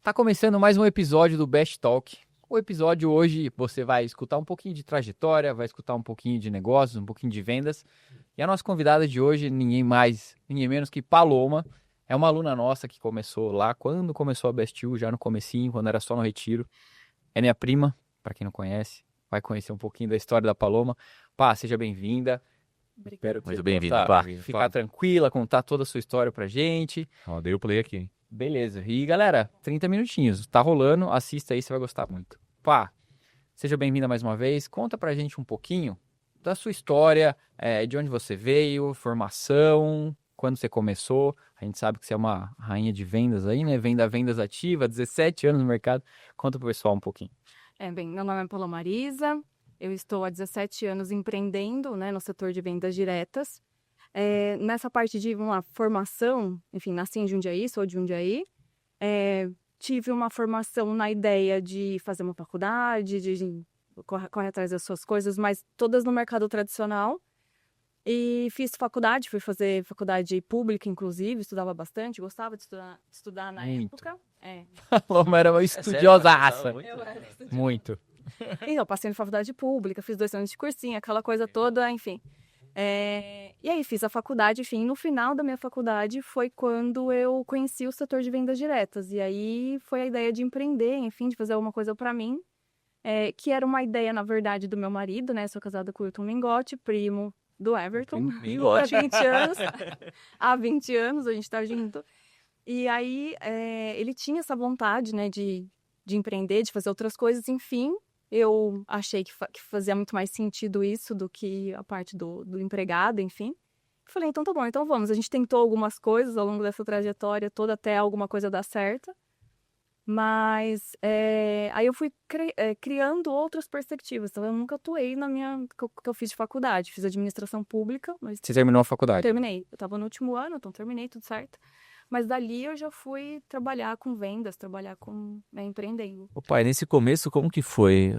Tá começando mais um episódio do Best Talk. O episódio hoje você vai escutar um pouquinho de trajetória, vai escutar um pouquinho de negócios, um pouquinho de vendas. E a nossa convidada de hoje, ninguém mais, ninguém menos que Paloma. É uma aluna nossa que começou lá quando começou a Best You, já no comecinho, quando era só no Retiro. É minha prima, para quem não conhece, vai conhecer um pouquinho da história da Paloma. Pá, seja bem-vinda. Espero que Muito você bem-vindo, possa pá. ficar tranquila, contar toda a sua história pra gente. Ó, dei o play aqui. Beleza. E galera, 30 minutinhos. Tá rolando, assista aí, você vai gostar muito. Pá, seja bem-vinda mais uma vez. Conta pra gente um pouquinho da sua história, de onde você veio, formação, quando você começou. A gente sabe que você é uma rainha de vendas aí, né? Vendas ativa, 17 anos no mercado. Conta pro pessoal um pouquinho. Meu nome é Paloma Marisa, eu estou há 17 anos empreendendo, né, no setor de vendas diretas. Nessa parte de uma formação, enfim, nasci em Jundiaí, sou de Jundiaí. Tive uma formação na ideia de fazer uma faculdade, de correr atrás das suas coisas, mas todas no mercado tradicional. E fiz faculdade, fui fazer faculdade pública, inclusive, estudava bastante, gostava de estudar na Muito. época. Paloma era uma estudiosaça. Eu era estudiosa. Muito. Então, passei na faculdade pública, fiz 2 anos de cursinho, aquela coisa toda, enfim. E aí, fiz a faculdade, enfim, no final da minha faculdade foi quando eu conheci o setor de vendas diretas. E aí, foi a ideia de empreender, enfim, de fazer alguma coisa pra mim, que era uma ideia, na verdade, do meu marido, né? Sou casada com o Wilton Mingotti, primo do Everton. Há 20 anos. Há 20 anos a gente tá junto. E aí, ele tinha essa vontade, né, de empreender, de fazer outras coisas, enfim. Eu achei que fazia muito mais sentido isso do que a parte do empregado, enfim. Falei, então tá bom, então vamos. A gente tentou algumas coisas ao longo dessa trajetória toda até alguma coisa dar certo. Mas aí eu fui criando outras perspectivas. Então eu nunca atuei na minha... que eu fiz de faculdade. Fiz administração pública, mas Você terminou a faculdade? terminei. Eu tava no último ano, então terminei, tudo certo. Mas dali eu já fui trabalhar com vendas, trabalhar com empreendendo. Ô pai, nesse começo, como que foi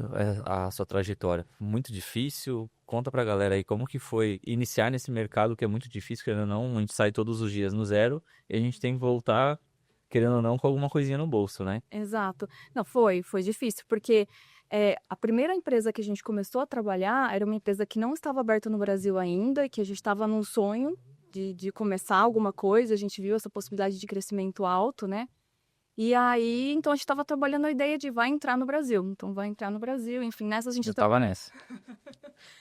a sua trajetória? Muito difícil? Conta pra galera aí como que foi iniciar nesse mercado que é muito difícil, querendo ou não, a gente sai todos os dias no zero e a gente tem que voltar, querendo ou não, com alguma coisinha no bolso, né? Exato. Não, foi difícil, porque a primeira empresa que a gente começou a trabalhar era uma empresa que não estava aberta no Brasil ainda, que a gente estava num sonho de começar alguma coisa, a gente viu essa possibilidade de crescimento alto, né? E aí, então a gente estava trabalhando a ideia de vai entrar no Brasil. Então vai entrar no Brasil, enfim, nessa a gente... Eu tava nessa.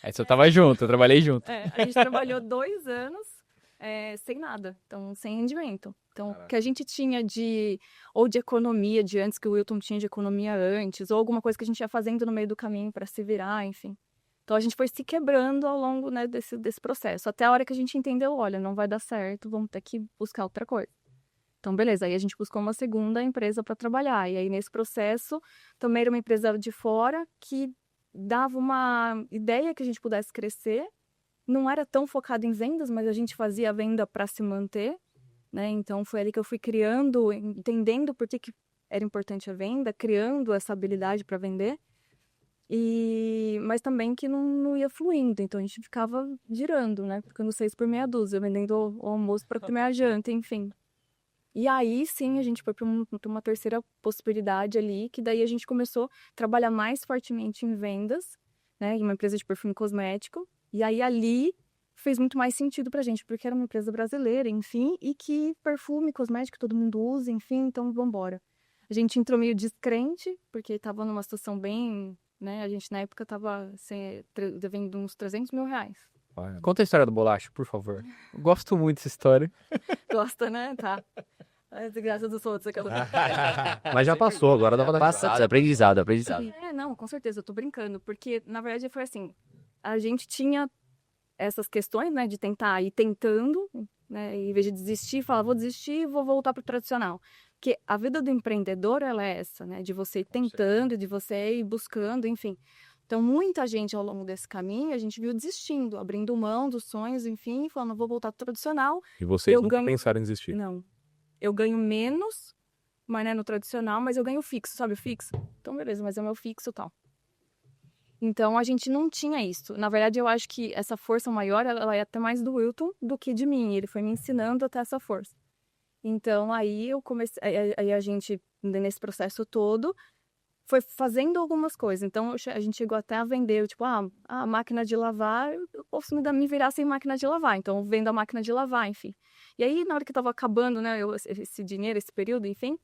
Essa eu tava junto, eu trabalhei junto. a gente trabalhou 2 anos sem nada, então sem rendimento. Então, o que a gente tinha ou de economia de antes, que o Wilton tinha de economia antes, ou alguma coisa que a gente ia fazendo no meio do caminho para se virar, enfim. Então, a gente foi se quebrando ao longo, né, desse processo, até a hora que a gente entendeu, olha, não vai dar certo, vamos ter que buscar outra coisa. Então, beleza, aí a gente buscou uma segunda empresa para trabalhar, e aí nesse processo, também era uma empresa de fora que dava uma ideia que a gente pudesse crescer, não era tão focado em vendas, mas a gente fazia a venda para se manter, né? Então, foi ali que eu fui criando, entendendo por que era importante a venda, criando essa habilidade para vender, mas também que não ia fluindo, então a gente ficava girando, né? Ficando 6 por meia dúzia, vendendo o almoço para comer a janta, enfim. E aí, sim, a gente foi para uma terceira possibilidade ali, que daí a gente começou a trabalhar mais fortemente em vendas, né? Em uma empresa de perfume cosmético. E aí, ali, fez muito mais sentido pra gente, porque era uma empresa brasileira, enfim, e que perfume cosmético todo mundo usa, enfim, então vambora. A gente entrou meio descrente, porque estava numa situação bem, né? A gente, na época, estava devendo uns 300 mil reais. Conta a história do bolacho, por favor. Eu gosto muito dessa história. Gosta, né? Tá. As graças dos outros, aquela... Mas já passou, agora dá pra dar Passado, aprendizado. Não, com certeza, eu tô brincando, porque, na verdade, foi assim, a gente tinha essas questões, né, de tentar ir tentando, né, em vez de desistir, falar, vou desistir e vou voltar pro tradicional. Porque a vida do empreendedor, ela é essa, né, de você ir tentando, de você ir buscando, enfim. Então, muita gente ao longo desse caminho, a gente viu desistindo, abrindo mão dos sonhos, enfim, falando, vou voltar pro tradicional. E vocês nunca pensaram em desistir? Não. Eu ganho menos, mas, né, no tradicional, mas eu ganho fixo, sabe o fixo? Então, beleza, mas é o meu fixo e tal. Então, a gente não tinha isso. Na verdade, eu acho que essa força maior, ela é até mais do Wilton do que de mim. Ele foi me ensinando até essa força. Então, aí eu comecei... Aí a gente nesse processo todo, foi fazendo algumas coisas. Então, a gente chegou até a vender, tipo, a máquina de lavar, eu posso me virar sem máquina de lavar. Então, eu vendo a máquina de lavar, enfim. E aí, na hora que tava acabando, né, esse dinheiro, esse período, enfim,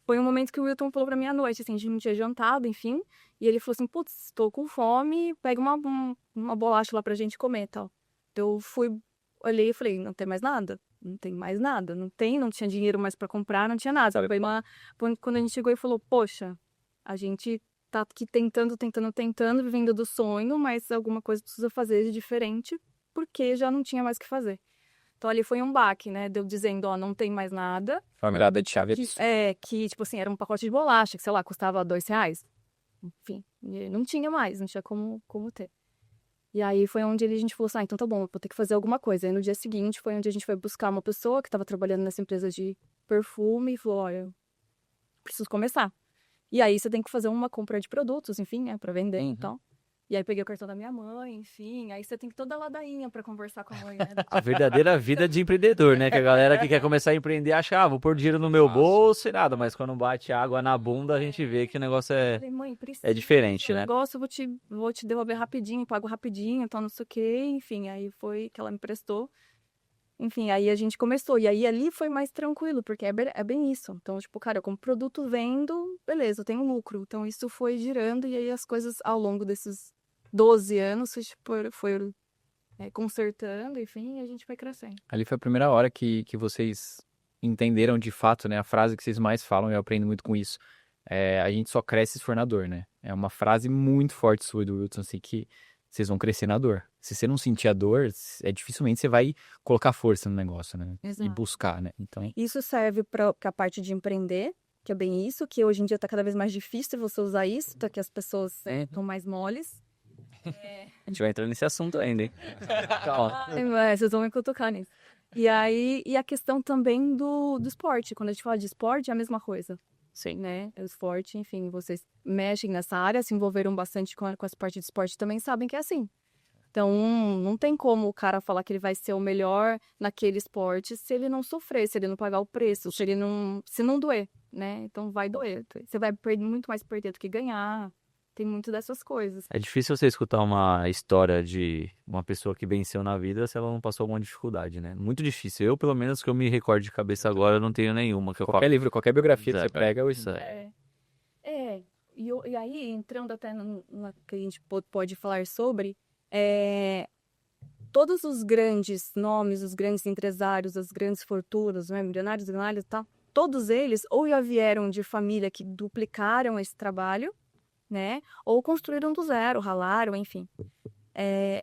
foi um momento que o Wilton falou pra mim à noite, assim, a gente não tinha jantado, enfim. E ele falou assim, putz, tô com fome, pega uma bolacha lá pra gente comer e tal. Eu olhei e falei, não tem mais nada? Não tem mais nada, não tinha dinheiro mais pra comprar, não tinha nada. Quando a gente chegou e falou, poxa, a gente tá aqui tentando, vivendo do sonho, mas alguma coisa precisa fazer de diferente, porque já não tinha mais o que fazer. Então, ali foi um baque, né? Deu dizendo, ó, não tem mais nada. Foi uma virada de chave. Que, tipo assim, era um pacote de bolacha, que, sei lá, custava R$2. Enfim, não tinha mais, não tinha como ter. E aí foi onde a gente falou assim, então tá bom, eu vou ter que fazer alguma coisa. Aí no dia seguinte foi onde a gente foi buscar uma pessoa que estava trabalhando nessa empresa de perfume e falou, olha, preciso começar. E aí você tem que fazer uma compra de produtos, enfim, né, pra vender e tal. E aí peguei o cartão da minha mãe, enfim. Aí você tem que toda ladainha pra conversar com a mãe, né? A verdadeira vida de empreendedor, né? Que a galera que quer começar a empreender acha, vou pôr dinheiro no meu bolso e nada. Mas quando bate água na bunda, a gente vê que o negócio Falei, mãe, é diferente, né? Negócio, eu vou te devolver rapidinho, pago rapidinho, então não sei o quê. Enfim, aí foi que ela me prestou. Enfim, aí a gente começou. E aí ali foi mais tranquilo, porque é bem isso. Então, tipo, cara, eu compro produto, vendo, beleza, eu tenho lucro. Então isso foi girando e aí as coisas ao longo desses 12 anos foi consertando, enfim, e a gente foi crescendo. Ali foi a primeira hora que vocês entenderam de fato, né? A frase que vocês mais falam, eu aprendo muito com isso. A gente só cresce se for na dor, né? É uma frase muito forte sua do Wilton, assim, que vocês vão crescer na dor. Se você não sentir a dor, dificilmente você vai colocar força no negócio, né? Exato. E buscar, né? Então... Isso serve para a parte de empreender, que é bem isso, que hoje em dia tá cada vez mais difícil você usar isso, tá que as pessoas estão mais moles. A gente vai entrar nesse assunto ainda, hein? Calma. Vocês vão me cutucar nisso. E aí, e a questão também do esporte. Quando a gente fala de esporte, é a mesma coisa. Sim. Né? O esporte, enfim, vocês mexem nessa área, se envolveram bastante com essa parte de esporte, também sabem que é assim. Então, não tem como o cara falar que ele vai ser o melhor naquele esporte se ele não sofrer, se ele não pagar o preço, se não doer, né? Então, vai doer. Você vai muito mais perder do que ganhar. Tem muito dessas coisas. É difícil você escutar uma história de uma pessoa que venceu na vida se ela não passou alguma dificuldade, né? Muito difícil. Eu, pelo menos, que eu me recordo de cabeça agora, eu não tenho nenhuma. Qualquer livro, qualquer biografia que você pega, isso E aí, entrando até no que a gente pode falar sobre, todos os grandes nomes, os grandes empresários, as grandes fortunas, né, milionários, tá? Todos eles ou já vieram de família que duplicaram esse trabalho, né? Ou construíram do zero, ralaram, enfim.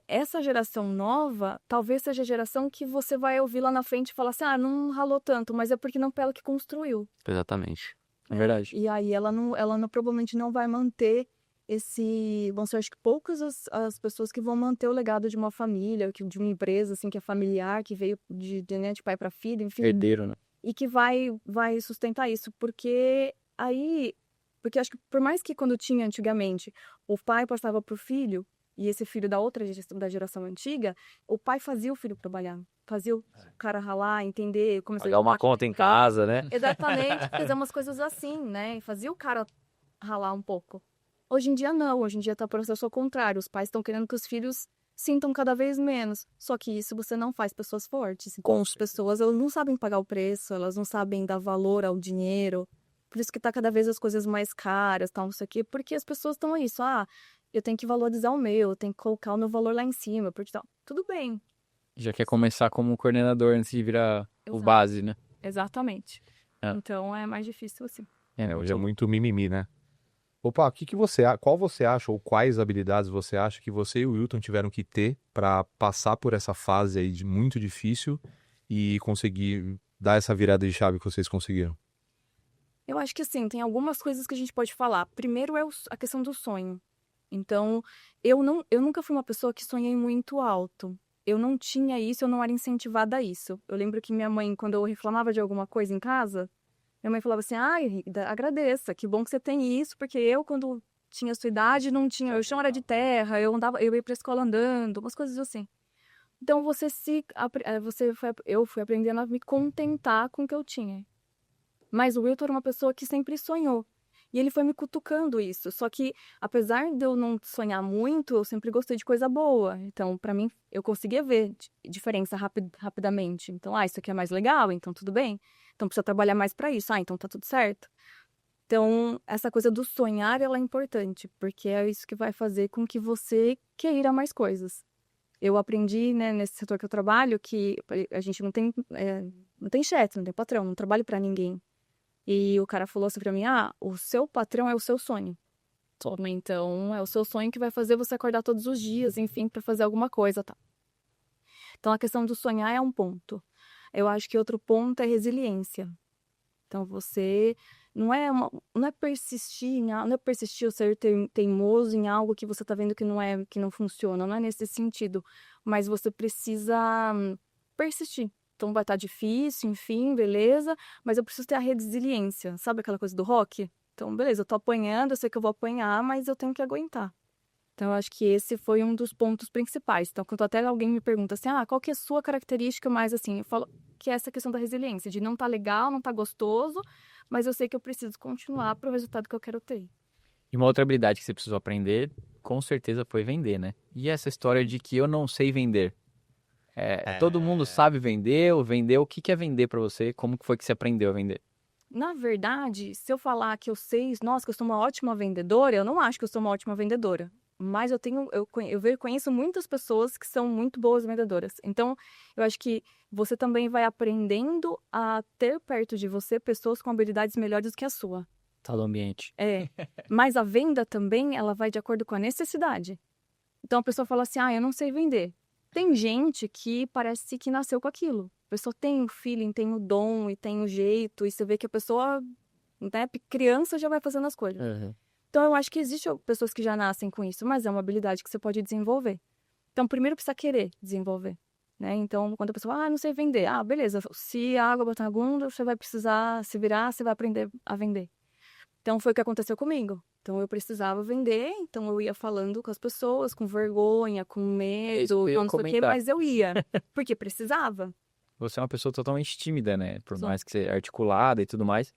Essa geração nova, talvez seja a geração que você vai ouvir lá na frente e falar assim, não ralou tanto, mas é porque não foi ela que construiu. Exatamente. É verdade. E aí ela provavelmente não vai manter vão ser, acho que poucas as pessoas que vão manter o legado de uma família, de uma empresa, assim, que é familiar, que veio de pai para filho, enfim. Herdeiro, né? E que vai sustentar isso, porque acho que por mais que quando tinha antigamente, o pai passava pro filho, e esse filho da geração antiga, o pai fazia o filho trabalhar. Fazia o cara ralar, entender... Pagar uma conta em casa, né? Exatamente, fazer umas coisas assim, né? E fazia o cara ralar um pouco. Hoje em dia não, hoje em dia tá o processo ao contrário. Os pais estão querendo que os filhos sintam cada vez menos. Só que isso você não faz pessoas fortes. Então, as pessoas, elas não sabem pagar o preço, elas não sabem dar valor ao dinheiro. Por isso que tá cada vez as coisas mais caras, tal, não sei o quê. Porque as pessoas estão aí, eu tenho que valorizar o meu, eu tenho que colocar o meu valor lá em cima, porque tal. Tudo bem. Já quer começar como coordenador antes de virar o base, né? Exatamente. Então é mais difícil assim. Hoje é muito mimimi, né? Opa, qual você acha, ou quais habilidades você acha que você e o Wilton tiveram que ter para passar por essa fase aí de muito difícil e conseguir dar essa virada de chave que vocês conseguiram? Eu acho que assim, tem algumas coisas que a gente pode falar. Primeiro é a questão do sonho. Então, eu nunca fui uma pessoa que sonhei muito alto. Eu não tinha isso, eu não era incentivada a isso. Eu lembro que minha mãe, quando eu reclamava de alguma coisa em casa, minha mãe falava assim, agradeça, que bom que você tem isso, porque eu, quando tinha sua idade, não tinha, o chão era de terra, eu ia pra escola andando, umas coisas assim. Então, eu fui aprendendo a me contentar com o que eu tinha. Mas o Wilton era uma pessoa que sempre sonhou. E ele foi me cutucando isso. Só que, apesar de eu não sonhar muito, eu sempre gostei de coisa boa. Então, pra mim, eu conseguia ver diferença rapidamente. Então, isso aqui é mais legal, então tudo bem. Então, precisa trabalhar mais pra isso. Então tá tudo certo. Então, essa coisa do sonhar, ela é importante. Porque é isso que vai fazer com que você queira mais coisas. Eu aprendi, né, nesse setor que eu trabalho, que a gente não tem chefe, não tem patrão, não trabalho pra ninguém. E o cara falou assim pra mim, o seu patrão é o seu sonho. Então, é o seu sonho que vai fazer você acordar todos os dias, enfim, pra fazer alguma coisa, tá? Então, a questão do sonhar é um ponto. Eu acho que outro ponto é resiliência. Então, você não é persistir ou ser teimoso em algo que você tá vendo que não funciona, não é nesse sentido. Mas você precisa persistir. Então vai estar difícil, enfim, beleza, mas eu preciso ter a resiliência, sabe aquela coisa do rock? Então, beleza, eu tô apanhando, eu sei que eu vou apanhar, mas eu tenho que aguentar. Então, eu acho que esse foi um dos pontos principais. Então, quando até alguém me pergunta assim, qual que é a sua característica mais assim? Eu falo que é essa questão da resiliência, de não tá legal, não tá gostoso, mas eu sei que eu preciso continuar para o resultado que eu quero ter. E uma outra habilidade que você precisou aprender, com certeza, foi vender, né? E essa história de que eu não sei vender? Todo mundo sabe vender, o que é vender pra você? Como que foi que você aprendeu a vender? Na verdade, se eu falar que eu sei, nossa, que eu sou uma ótima vendedora, eu não acho que eu sou uma ótima vendedora. Mas eu conheço muitas pessoas que são muito boas vendedoras. Então, eu acho que você também vai aprendendo a ter perto de você pessoas com habilidades melhores do que a sua. Tá do ambiente. Mas a venda também, ela vai de acordo com a necessidade. Então, a pessoa fala assim, eu não sei vender. Tem gente que parece que nasceu com aquilo. A pessoa tem o feeling, tem o dom e tem o jeito. E você vê que a pessoa, né, criança já vai fazendo as coisas. Uhum. Então, eu acho que existem pessoas que já nascem com isso, mas é uma habilidade que você pode desenvolver. Então, primeiro precisa querer desenvolver, né? Então, quando a pessoa, não sei vender. Beleza, se a água botar na bunda, você vai precisar se virar, você vai aprender a vender. Então, foi o que aconteceu comigo. Então, eu precisava vender, então eu ia falando com as pessoas, com vergonha, com medo, não sei o quê, mas eu ia, porque precisava. Você é uma pessoa totalmente tímida, né? Por Sou. mais que você é articulada e tudo mais.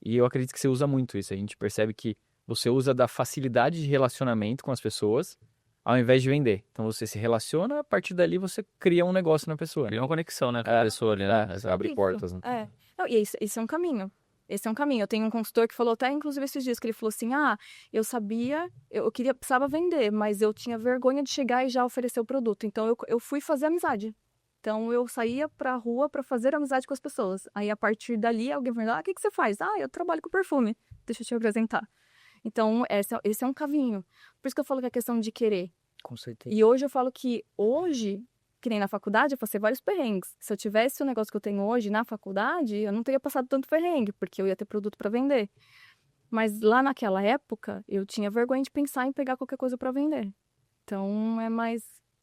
E eu acredito que você usa muito isso. A gente percebe que você usa da facilidade de relacionamento com as pessoas, ao invés de vender. Então, você se relaciona, a partir dali você cria um negócio na pessoa. Cria uma conexão, né, com a pessoa ali, né? Você abre portas, né? Não, e esse é um caminho. Esse é um caminho. Eu tenho um consultor que falou até, inclusive, esses dias, que ele falou assim, eu sabia, precisava vender, mas eu tinha vergonha de chegar e já oferecer o produto. Então, eu fui fazer amizade. Então, eu saía pra rua pra fazer amizade com as pessoas. Aí, a partir dali, alguém falou, o que você faz? Eu trabalho com perfume. Deixa eu te apresentar. Então, esse é um caminho. Por isso que eu falo que é questão de querer. Com certeza. E hoje eu falo que que nem na faculdade, eu passei vários perrengues. Se eu tivesse o negócio que eu tenho hoje na faculdade, eu não teria passado tanto perrengue, porque eu ia ter produto para vender. Mas lá naquela época, eu tinha vergonha de pensar em pegar qualquer coisa para vender. Então,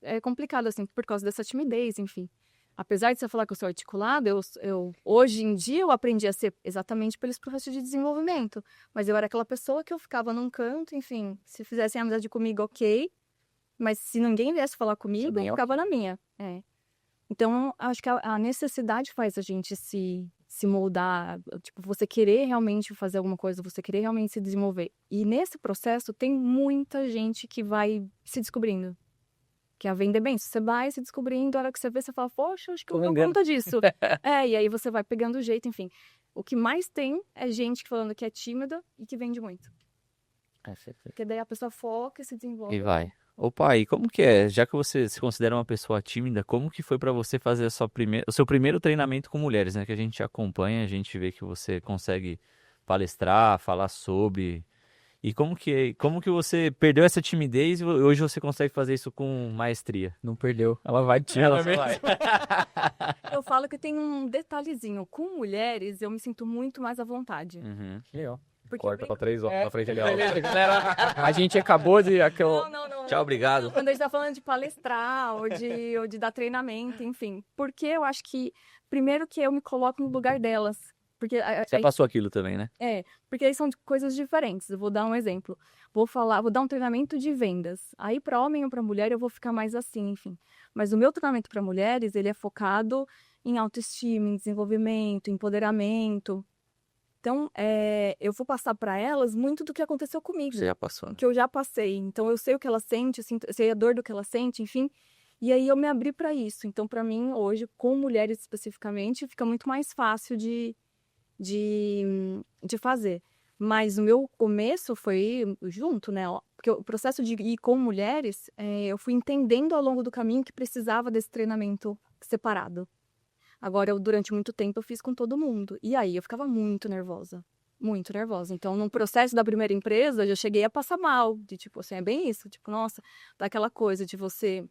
é complicado, assim, por causa dessa timidez, enfim. Apesar de você falar que eu sou articulada, hoje em dia eu aprendi a ser exatamente pelos processos de desenvolvimento. Mas eu era aquela pessoa que eu ficava num canto, enfim, se fizessem amizade comigo, ok. Mas se ninguém viesse falar comigo, eu ficava na minha. Então, acho que a necessidade faz a gente se moldar. Tipo, você querer realmente fazer alguma coisa, você querer realmente se desenvolver. E nesse processo, tem muita gente que vai se descobrindo. Que a vender bem. Se você vai se descobrindo, a hora que você vê, você fala, poxa, acho que eu não dou conta disso. E aí você vai pegando o jeito, enfim. O que mais tem é gente falando que é tímida e que vende muito. Porque daí a pessoa foca e se desenvolve. E vai. Opa, e como que é? Já que você se considera uma pessoa tímida, como que foi pra você fazer o seu primeiro treinamento com mulheres, né? Que a gente acompanha, a gente vê que você consegue palestrar, falar sobre... E como que você perdeu essa timidez e hoje você consegue fazer isso com maestria? Não perdeu. Ela vai tímida Ela mesmo. vai. Eu falo que tem um detalhezinho. Com mulheres, eu me sinto muito mais à vontade. Legal. Porque Corta pra 3 horas na frente ali. Beleza, galera. A gente acabou de... Não. Tchau, obrigado. Quando a gente tá falando de palestrar ou de dar treinamento, enfim. Porque eu acho que, primeiro que eu me coloco no lugar delas. Porque Você passou aquilo também, né? porque aí são coisas diferentes. Eu vou dar um exemplo. Vou dar um treinamento de vendas. Aí, para homem ou para mulher, eu vou ficar mais assim, enfim. Mas o meu treinamento para mulheres, ele é focado em autoestima, em desenvolvimento, empoderamento. Então, eu vou passar para elas muito do que aconteceu comigo. Você já passou, né? Que eu já passei. Então, eu sei o que ela sente, eu sei a dor do que ela sente, enfim. E aí, eu me abri para isso. Então, para mim, hoje, com mulheres especificamente, fica muito mais fácil de fazer. Mas o meu começo foi junto, né? Porque o processo de ir com mulheres, eu fui entendendo ao longo do caminho que precisava desse treinamento separado. Agora, durante muito tempo, eu fiz com todo mundo. E aí, eu ficava muito nervosa. Muito nervosa. Então, no processo da primeira empresa, eu já cheguei a passar mal. De tipo, assim, é bem isso. Tipo, nossa, daquela coisa de você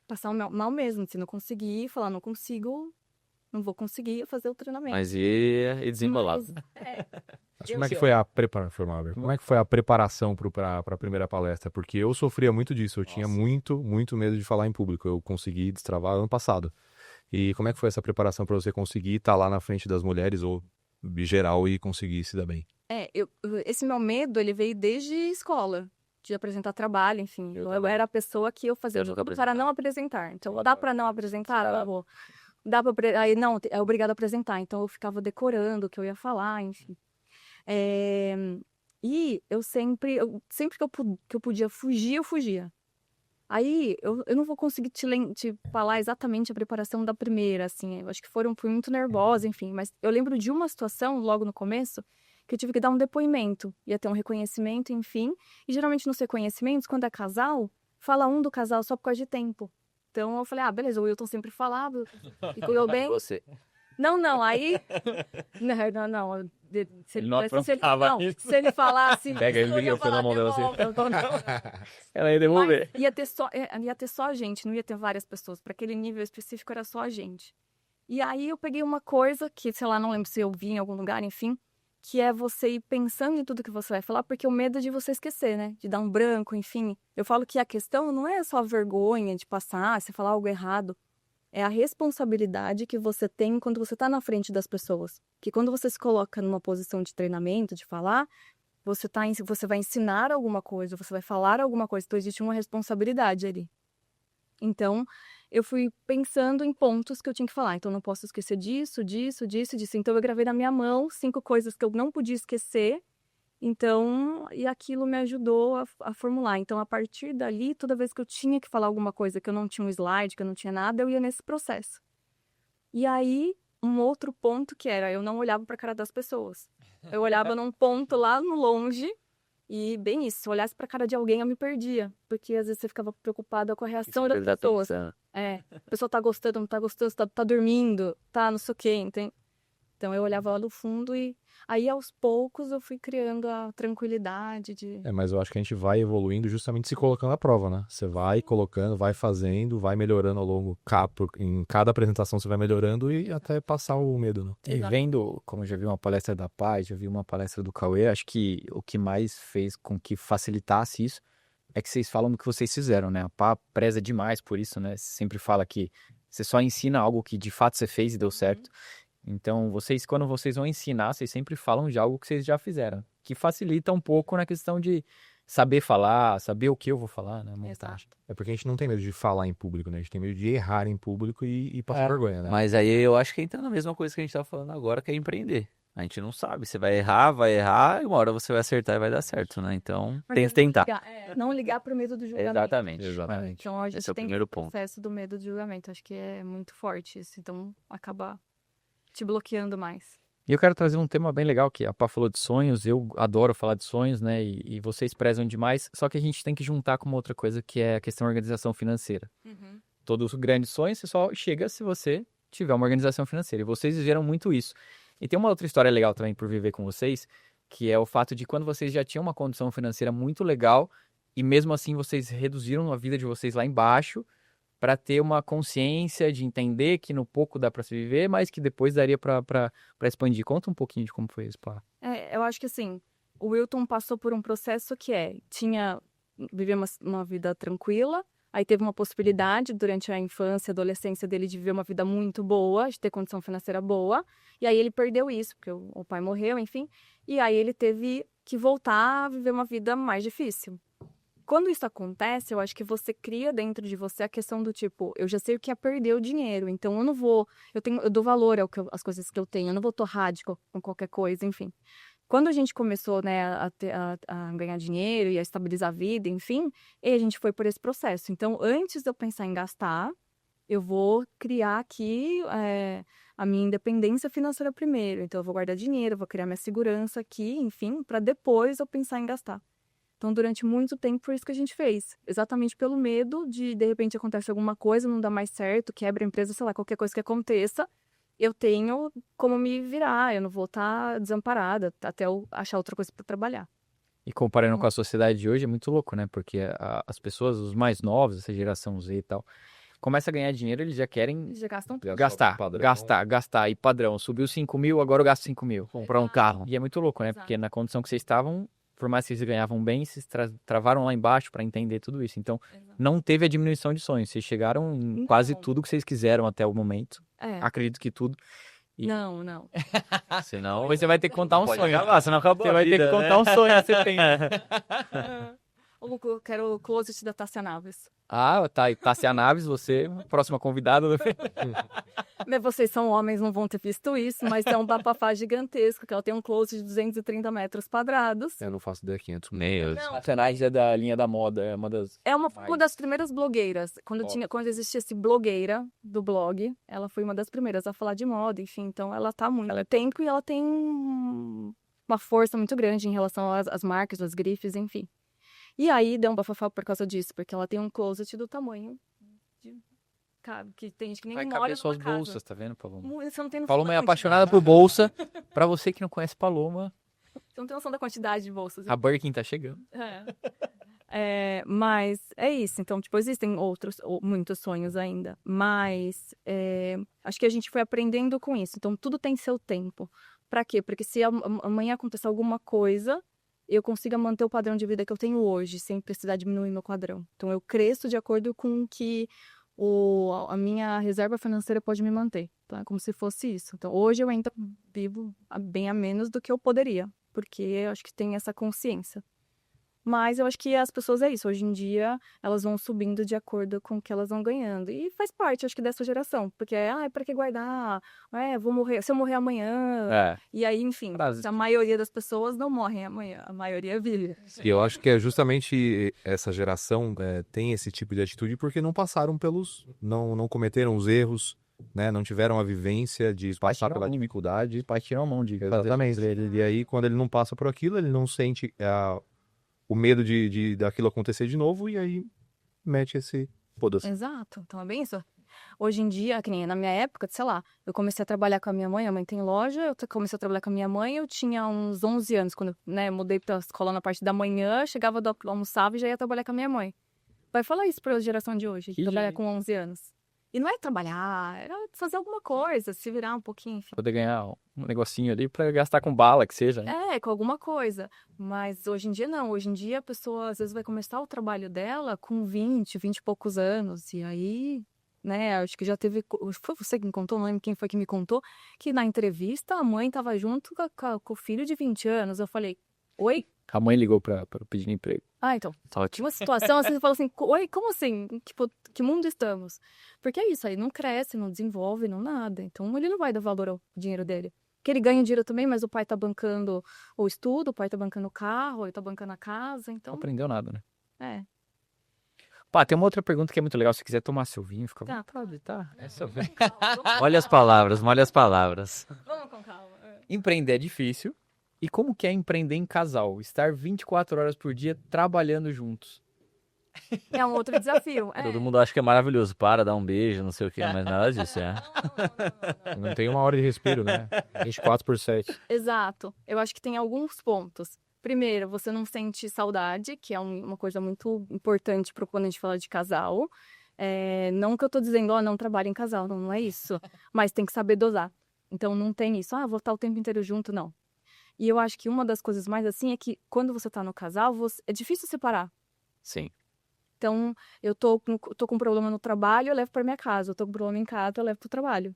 passar mal mesmo. De não conseguir, falar, não consigo, não vou conseguir fazer o treinamento. Mas e desembolado. Mas como é que foi a preparação? Como é que foi a preparação para a primeira palestra? Porque eu sofria muito disso. Eu tinha muito, muito medo de falar em público. Eu consegui destravar ano passado. E como é que foi essa preparação para você conseguir estar lá na frente das mulheres ou em geral e conseguir se dar bem? Esse meu medo, ele veio desde escola, de apresentar trabalho, enfim. Eu era a pessoa que eu fazia tudo para não apresentar. Então, dá para não apresentar? Eu vou. Dá para... Aí, não, é obrigado a apresentar. Então, eu ficava decorando o que eu ia falar, enfim. E eu sempre que eu podia fugir, eu fugia. Aí, eu não vou conseguir te falar exatamente a preparação da primeira, assim. Eu acho que fui muito nervosa, enfim. Mas eu lembro de uma situação, logo no começo, que eu tive que dar um depoimento. Ia ter um reconhecimento, enfim. E, geralmente, nos reconhecimentos, quando é casal, fala um do casal só por causa de tempo. Então, eu falei, beleza, o Wilton sempre falava, ficou eu bem. Você. Não, aí... Não. Se Ele não aprontava isso. Se ele falasse... Pega ele e põe na mão dela assim. Ela ia devolver. Ia ter só a gente, não ia ter várias pessoas. Para aquele nível específico, era só a gente. E aí, eu peguei uma coisa que, sei lá, não lembro se eu vi em algum lugar, enfim, que é você ir pensando em tudo que você vai falar, porque o medo é de você esquecer, né? De dar um branco, enfim. Eu falo que a questão não é só a vergonha de passar, se falar algo errado. É a responsabilidade que você tem quando você está na frente das pessoas. Que quando você se coloca numa posição de treinamento, de falar, você vai ensinar alguma coisa, você vai falar alguma coisa. Então, existe uma responsabilidade ali. Então, eu fui pensando em pontos que eu tinha que falar. Então, não posso esquecer disso. Então, eu gravei na minha mão 5 coisas que eu não podia esquecer. Então, e aquilo me ajudou a formular. Então, a partir dali, toda vez que eu tinha que falar alguma coisa, que eu não tinha um slide, que eu não tinha nada, eu ia nesse processo. E aí, um outro ponto que era, eu não olhava para a cara das pessoas. Eu olhava num ponto lá no longe, e bem isso, se eu olhasse para a cara de alguém, eu me perdia. Porque às vezes você ficava preocupada com a reação das pessoas. A pessoa tá gostando, não tá gostando, tá dormindo, tá não sei o quê, entende? Então, eu olhava lá no fundo e aí, aos poucos, eu fui criando a tranquilidade de... Mas eu acho que a gente vai evoluindo justamente se colocando à prova, né? Você vai colocando, vai fazendo, vai melhorando ao longo. Em cada apresentação você vai melhorando e até passar o medo, né? E vendo, como eu já vi uma palestra da Paz, já vi uma palestra do Cauê, acho que o que mais fez com que facilitasse isso é que vocês falam do que vocês fizeram, né? A Pá preza demais por isso, né? Sempre fala que você só ensina algo que de fato você fez e deu certo. Então, quando vocês vão ensinar, vocês sempre falam de algo que vocês já fizeram, que facilita um pouco na questão de saber falar, saber o que eu vou falar, né? Montagem. É porque a gente não tem medo de falar em público, né? A gente tem medo de errar em público e passar vergonha, né? Mas aí eu acho que entra na mesma coisa que a gente tá falando agora, que é empreender. A gente não sabe, você vai errar, e uma hora você vai acertar e vai dar certo, né? Então, tem que tentar. Não ligar pro medo do julgamento. Exatamente. Então, a gente Esse é o tem primeiro o ponto. processo do medo do julgamento. Acho que é muito forte isso. Então, acaba te bloqueando mais. E eu quero trazer um tema bem legal, que a Pá falou de sonhos, eu adoro falar de sonhos, né, e vocês prezam demais, só que a gente tem que juntar com uma outra coisa, que é a questão da organização financeira. Todos os grandes sonhos, você só chega se você tiver uma organização financeira, e vocês viveram muito isso. E tem uma outra história legal também por viver com vocês, que é o fato de quando vocês já tinham uma condição financeira muito legal, e mesmo assim vocês reduziram a vida de vocês lá embaixo, para ter uma consciência de entender que no pouco dá para se viver, mas que depois daria para expandir. Conta um pouquinho de como foi isso, Pá. Eu acho que assim, o Wilton passou por um processo que vivia uma vida tranquila, aí teve uma possibilidade durante a infância, adolescência dele de viver uma vida muito boa, de ter condição financeira boa, e aí ele perdeu isso, porque o pai morreu, enfim, e aí ele teve que voltar a viver uma vida mais difícil. quando isso acontece, eu acho que você cria dentro de você a questão do tipo, eu já sei o que é perder o dinheiro, então eu não vou, eu dou valor às coisas que eu tenho, eu não vou torrar com qualquer coisa, enfim. Quando a gente começou, né, a ganhar dinheiro e a estabilizar a vida, enfim, e a gente foi por esse processo. Então, antes de eu pensar em gastar, eu vou criar aqui a minha independência financeira primeiro. Então, eu vou guardar dinheiro, eu vou criar minha segurança aqui, enfim, para depois eu pensar em gastar. Então, durante muito tempo, foi isso que a gente fez. Exatamente pelo medo de repente, acontece alguma coisa, não dá mais certo, quebra a empresa, sei lá, qualquer coisa que aconteça, eu tenho como me virar, eu não vou estar desamparada até eu achar outra coisa para trabalhar. E comparando com a sociedade de hoje, é muito louco, né? Porque as pessoas, os mais novos, essa geração Z e tal, começa a ganhar dinheiro, eles já querem Eles já gastam tudo. Já gastar, padrão. gastar. E padrão, subiu 5 mil, agora eu gasto 5 mil. Comprar um carro. E é muito louco, né? Exato. Porque na condição que vocês estavam, por mais que vocês ganhavam bem, vocês travaram lá embaixo para entender tudo isso. Então, não teve a diminuição de sonhos. Vocês chegaram em quase Não. tudo que vocês quiseram até o momento. É. Acredito que tudo. Não. Senão... Depois você vai ter que contar um Pode sonho. acabar, senão acabou Você a vai ter vida, que contar né? um sonho que você tem. Eu quero o closet da Tássia Naves. Ah, tá. E Tássia Naves, você, próxima convidada. Mas vocês são homens, não vão ter visto isso, mas é um bafafá gigantesco, que ela tem um closet de 230 metros quadrados. Eu não faço ideia 500. Nem eu. Não. A Tenage é da linha da moda, é uma das... É uma Mais. das primeiras blogueiras. Top. Quando existia esse blogueira do blog, ela foi uma das primeiras a falar de moda, enfim. Então, ela tá muito tempo e ela tem uma força muito grande em relação às marcas, às grifes, enfim. E aí, deu um bafafá por causa disso, porque ela tem um closet do tamanho de... Cara, que tem gente que nem Vai mora caber suas numa casa. bolsas, tá vendo, Paloma? Você não tem noção Paloma da é quantidade. apaixonada por bolsa. Pra você que não conhece Paloma, Você não tem noção da quantidade de bolsas. a Birkin tá chegando. Mas é isso. Então, tipo, existem muitos sonhos ainda. Mas acho que a gente foi aprendendo com isso. Então, tudo tem seu tempo. Pra quê? Porque se amanhã acontecer alguma coisa, eu consiga manter o padrão de vida que eu tenho hoje, sem precisar diminuir meu padrão. Então, eu cresço de acordo com o que a minha reserva financeira pode me manter. Tá? Como se fosse isso. Então, hoje eu ainda vivo bem a menos do que eu poderia. Porque eu acho que tem essa consciência. Mas eu acho que as pessoas é isso. Hoje em dia, elas vão subindo de acordo com o que elas vão ganhando. E faz parte, acho que, dessa geração. Porque pra que guardar? Vou morrer. Se eu morrer amanhã... É. E aí, enfim, Frase. a maioria das pessoas não morrem amanhã. A maioria vive. E eu acho que é justamente essa geração tem esse tipo de atitude porque não passaram não cometeram os erros, né? Não tiveram a vivência de passar pela dificuldade. Os pais tiram a mão de... Exatamente. E aí, quando ele não passa por aquilo, ele não sente o medo daquilo acontecer de novo e aí mete esse... Foda-se. Exato. Então é bem isso. Hoje em dia, que nem na minha época, sei lá, eu comecei a trabalhar com a minha mãe tem loja, eu comecei a trabalhar com a minha mãe, eu tinha uns 11 anos, quando mudei pra escola na parte da manhã, chegava almoçava e já ia trabalhar com a minha mãe. Vai falar isso pra geração de hoje, Que trabalhar jeito. com 11 anos. E não é trabalhar, era fazer alguma coisa, se virar um pouquinho, enfim. Poder ganhar um negocinho ali pra gastar com bala, que seja. Né? Com alguma coisa. Mas hoje em dia não. Hoje em dia a pessoa às vezes vai começar o trabalho dela com 20 e poucos anos. E aí, né, acho que já teve... Foi você que me contou, não lembro quem foi que me contou, que na entrevista a mãe tava junto com o filho de 20 anos. Eu falei, oi? A mãe ligou pra pedir emprego. Então, Tá ótimo. tinha uma situação assim, você fala assim, oi, como assim? Tipo, que mundo estamos? Porque é isso, aí não cresce, não desenvolve, não nada. Então, ele não vai dar valor ao dinheiro dele. Porque ele ganha dinheiro também, mas o pai tá bancando o estudo, o pai tá bancando o carro, ele tá bancando a casa, Não então... aprendeu nada, né? É. Pá, tem uma outra pergunta que é muito legal. Se quiser tomar seu vinho, fica à Tá. vontade, tá? Essa Olha as palavras, molha as palavras. Vamos com calma. Empreender é difícil. E como que é empreender em casal? Estar 24 horas por dia trabalhando juntos. É um outro desafio. Todo mundo acha que é maravilhoso. Para, dá um beijo, não sei o quê, mas nada disso, Não tem uma hora de respiro, né? 24/7. Exato. Eu acho que tem alguns pontos. Primeiro, você não sente saudade, que é uma coisa muito importante quando a gente fala de casal. Não que eu tô dizendo, não trabalhe em casal, não é isso. Mas tem que saber dosar. Então, não tem isso, vou estar o tempo inteiro junto, não. E eu acho que uma das coisas mais assim é que quando você tá no casal, é difícil separar. Sim. Então, eu tô com um problema no trabalho, eu levo para minha casa. Eu tô com um problema em casa, eu levo pro trabalho.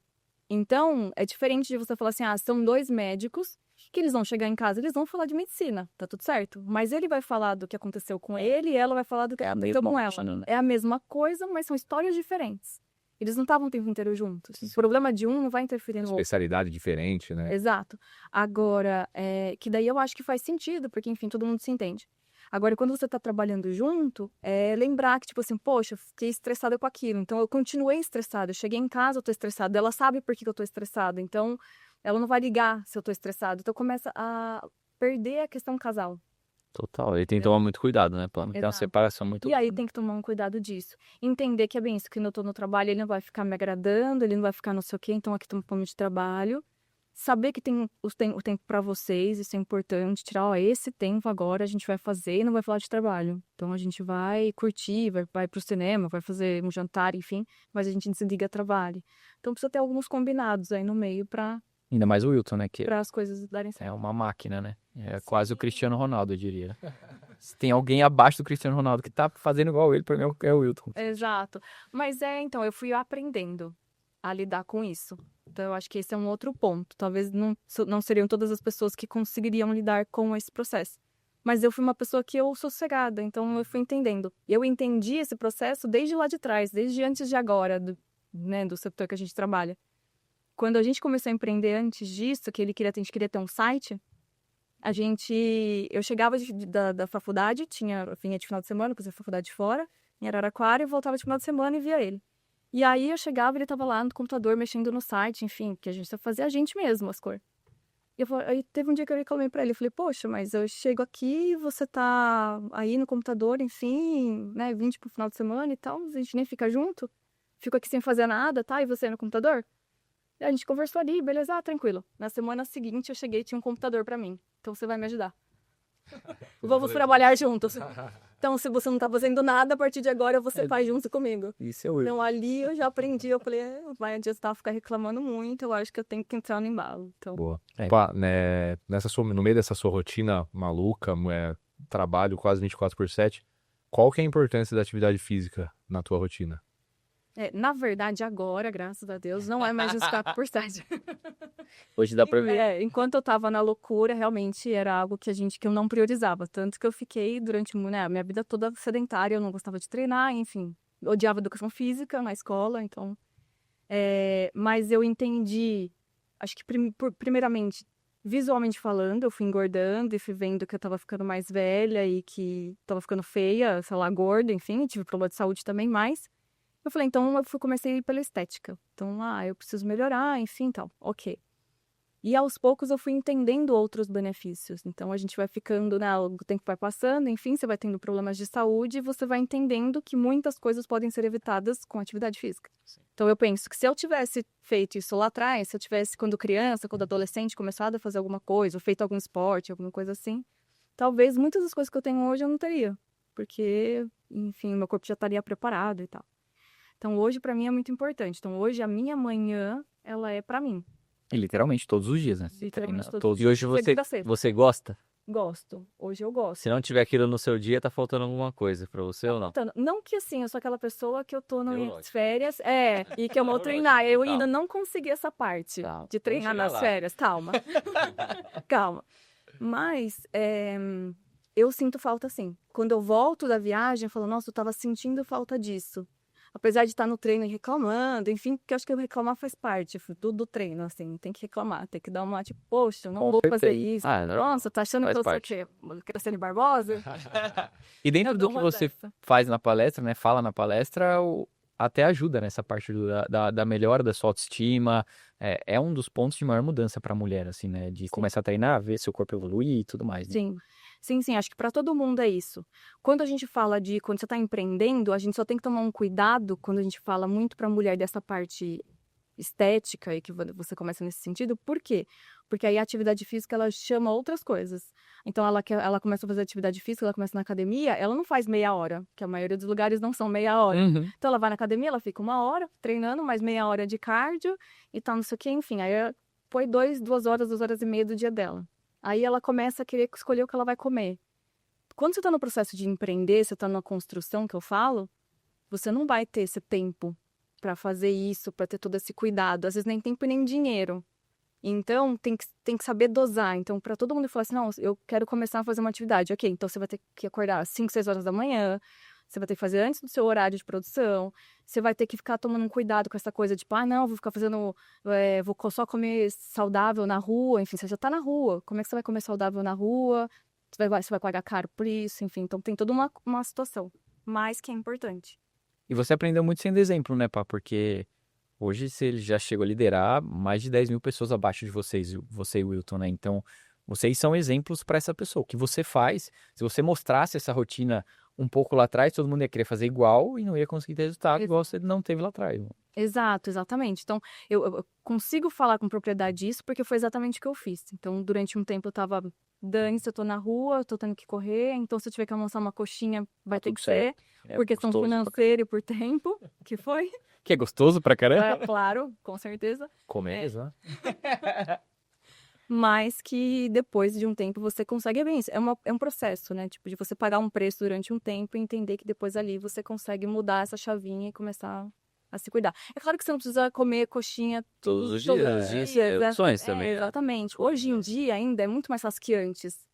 Então, é diferente de você falar assim, são 2 médicos que eles vão chegar em casa, eles vão falar de medicina, tá tudo certo. Mas ele vai falar do que aconteceu com ele e ela vai falar do que aconteceu com ela. É a mesma coisa, mas são histórias diferentes. Eles não estavam o tempo inteiro juntos. O problema de um não vai interferir no outro. Especialidade diferente, né? Exato. Agora, que daí eu acho que faz sentido, porque, enfim, todo mundo se entende. Agora, quando você tá trabalhando junto, lembrar que, tipo assim, poxa, eu fiquei estressada com aquilo. Então, eu continuei estressada. Eu cheguei em casa, eu tô estressada. Ela sabe por que eu tô estressada. Então, ela não vai ligar se eu tô estressada. Então, começa a perder a questão casal. Total, ele tem que tomar muito cuidado, né, Pam? Tem uma Exato. separação muito... E aí tem que tomar um cuidado disso. Entender que é bem isso, que eu tô no trabalho, ele não vai ficar me agradando, ele não vai ficar não sei o quê, então aqui estamos falando de trabalho. Saber que tem o tempo para vocês, isso é importante. Tirar, ó, esse tempo agora a gente vai fazer e não vai falar de trabalho. Então a gente vai curtir, vai pro cinema, vai fazer um jantar, enfim, mas a gente desliga trabalho. Então precisa ter alguns combinados aí no meio para Ainda mais o Wilton, né? Que as coisas darem certo. é uma máquina, né? É quase o Cristiano Ronaldo, eu diria. Se tem alguém abaixo do Cristiano Ronaldo que tá fazendo igual ele, pra mim é o Wilton. Exato. Mas então, eu fui aprendendo a lidar com isso. Então, eu acho que esse é um outro ponto. Talvez não seriam todas as pessoas que conseguiriam lidar com esse processo. Mas eu fui uma pessoa que eu sou sossegada, então eu fui entendendo. Eu entendi esse processo desde lá de trás, desde antes de agora, do setor que a gente trabalha. Quando a gente começou a empreender antes disso, que a gente queria ter um site, eu chegava da faculdade, vinha de final de semana, fazia faculdade fora, em Araraquara, e voltava de final de semana e via ele. E aí eu chegava, ele estava lá no computador, mexendo no site, enfim, que a gente só fazia a gente mesmo, as cores. Aí teve um dia que eu reclamei pra ele, eu falei, poxa, mas eu chego aqui, você tá aí no computador, enfim, né, vim pro final de semana e tal, a gente nem fica junto, fico aqui sem fazer nada, tá, e você no computador? A gente conversou ali, beleza, tranquilo. Na semana seguinte eu cheguei e tinha um computador pra mim. Então você vai me ajudar. Vamos trabalhar juntos. Então, se você não tá fazendo nada, a partir de agora você faz junto comigo. Isso é o Wilton. Então ali eu já aprendi, eu falei, vai adiantar ficar reclamando muito, eu acho que eu tenho que entrar no embalo. Então... Boa. Pá, né, no meio dessa sua rotina maluca, trabalho quase 24/7, qual que é a importância da atividade física na tua rotina? Na verdade, agora, graças a Deus, não é mais 24/7. Hoje dá pra ver. Enquanto eu tava na loucura, realmente era algo que eu não priorizava. Tanto que eu fiquei durante a minha vida toda sedentária, eu não gostava de treinar, enfim. Odiava educação física na escola, então... mas eu entendi, acho que primeiramente, visualmente falando, eu fui engordando e fui vendo que eu tava ficando mais velha e que tava ficando feia, sei lá, gorda, enfim, tive problema de saúde também, mas... Eu falei, então comecei a ir pela estética. Então, eu preciso melhorar, enfim, tal. Ok. E aos poucos eu fui entendendo outros benefícios. Então, a gente vai ficando, né, o tempo vai passando, enfim, você vai tendo problemas de saúde e você vai entendendo que muitas coisas podem ser evitadas com atividade física. Sim. Então, eu penso que se eu tivesse feito isso lá atrás, se eu tivesse, quando criança, quando adolescente, começado a fazer alguma coisa, ou feito algum esporte, alguma coisa assim, talvez muitas das coisas que eu tenho hoje eu não teria. Porque, enfim, meu corpo já estaria preparado e tal. Então, hoje, pra mim, é muito importante. Então, hoje, a minha manhã, ela é pra mim. E literalmente todos os dias, né? Literalmente Treina todos os E hoje você gosta? Gosto. Hoje eu gosto. Se não tiver aquilo no seu dia, tá faltando alguma coisa pra você ou não? Não que assim, eu sou aquela pessoa que eu tô nas Neurológico. férias, e que eu vou treinar. Eu ainda não consegui essa parte de treinar nas férias. Calma. Calma. Mas eu sinto falta, sim. Quando eu volto da viagem, eu falo, nossa, eu tava sentindo falta disso. Apesar de estar no treino e reclamando, enfim, porque eu acho que reclamar faz parte do treino, assim, tem que reclamar, tem que dar uma, tipo, poxa, eu não vou fazer isso. Nossa, tá achando que eu sou o quê? Cristiane Barbosa? E dentro do que você faz na palestra, né, fala na palestra, até ajuda nessa parte da melhora da sua autoestima, é um dos pontos de maior mudança pra mulher, assim, né, de começar a treinar, ver seu corpo evoluir e tudo mais, né? Sim, acho que para todo mundo é isso. Quando a gente fala quando você está empreendendo, a gente só tem que tomar um cuidado quando a gente fala muito para a mulher dessa parte estética e que você começa nesse sentido. Por quê? Porque aí a atividade física, ela chama outras coisas. Então, ela começa a fazer atividade física, ela começa na academia, ela não faz meia hora, que a maioria dos lugares não são meia hora. Uhum. Então, ela vai na academia, ela fica 1 hora treinando, mais meia hora de cardio e tal, não sei o quê, enfim. Aí foi 2 horas, 2 horas e meia do dia dela. Aí ela começa a querer escolher o que ela vai comer. Quando você está no processo de empreender, você está numa construção, que eu falo, você não vai ter esse tempo para fazer isso, para ter todo esse cuidado. Às vezes nem tempo e nem dinheiro. Então, tem que saber dosar. Então, para todo mundo falar assim, não, eu quero começar a fazer uma atividade. Ok, então você vai ter que acordar às 5, 6 horas da manhã, você vai ter que fazer antes do seu horário de produção, você vai ter que ficar tomando um cuidado com essa coisa, tipo, não, vou ficar fazendo, vou só comer saudável na rua, enfim, você já tá na rua, como é que você vai comer saudável na rua? Você vai pagar caro por isso, enfim, então tem toda uma situação, mas que é importante. E você aprendeu muito sendo exemplo, né, Pá? Porque hoje você já chegou a liderar mais de 10 mil pessoas abaixo de vocês, você e o Wilton, né? Então, vocês são exemplos para essa pessoa. O que você faz, se você mostrasse essa rotina um pouco lá atrás, todo mundo ia querer fazer igual e não ia conseguir ter resultado igual você não teve lá atrás. Exato, exatamente. Então, eu consigo falar com propriedade disso porque foi exatamente o que eu fiz. Então, durante um tempo eu tava, dane-se, eu tô na rua, eu tô tendo que correr, então se eu tiver que almoçar uma coxinha, vai ter tudo que certo. ser, por questão financeira e por tempo, que foi. Que é gostoso pra caramba. Claro, com certeza. Comer, né? Mas que depois de um tempo você consegue bem isso. É um processo, né? Tipo, de você pagar um preço durante um tempo e entender que depois ali você consegue mudar essa chavinha e começar a se cuidar. É claro que você não precisa comer coxinha Todos os dias. né? Opções também. Exatamente. Hoje em dia ainda é muito mais fácil que antes.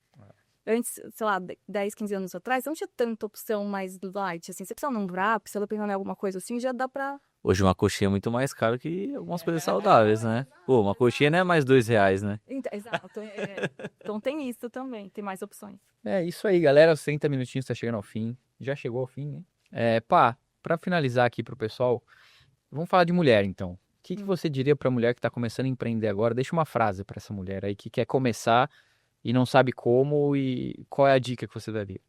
Antes, sei lá, 10, 15 anos atrás, você não tinha tanta opção mais light, assim. Você precisa num wrap, precisa pensar em alguma coisa assim, já dá pra... Hoje uma coxinha é muito mais caro que algumas coisas saudáveis, né? Pô, uma coxinha não é mais R$2, né? Exato. Então tem isso também, tem mais opções. É isso aí, galera. Os 30 minutinhos tá chegando ao fim. Já chegou ao fim, né? Pá, pra finalizar aqui pro pessoal, vamos falar de mulher, então. O que você diria pra mulher que tá começando a empreender agora? Deixa uma frase pra essa mulher aí que quer começar e não sabe como e qual é a dica que você daria?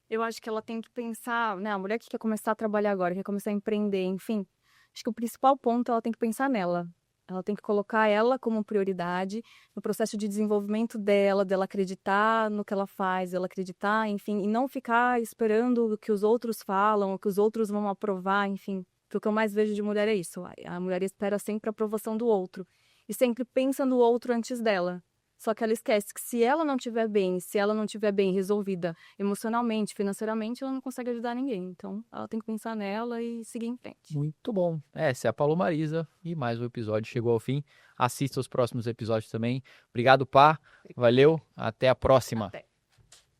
Eu acho que ela tem que pensar, né? A mulher que quer começar a trabalhar agora, quer começar a empreender, enfim. Acho que o principal ponto ela tem que pensar nela. Ela tem que colocar ela como prioridade no processo de desenvolvimento dela acreditar no que ela faz, dela acreditar, enfim, e não ficar esperando o que os outros falam, o que os outros vão aprovar, enfim. O que eu mais vejo de mulher é isso. A mulher espera sempre a aprovação do outro e sempre pensa no outro antes dela. Só que ela esquece que se ela não estiver bem, se ela não estiver bem resolvida emocionalmente, financeiramente, ela não consegue ajudar ninguém. Então, ela tem que pensar nela e seguir em frente. Muito bom. Essa é a Paulo Marisa e mais um episódio chegou ao fim. Assista os próximos episódios também. Obrigado, Pá. Valeu. Até a próxima. Até.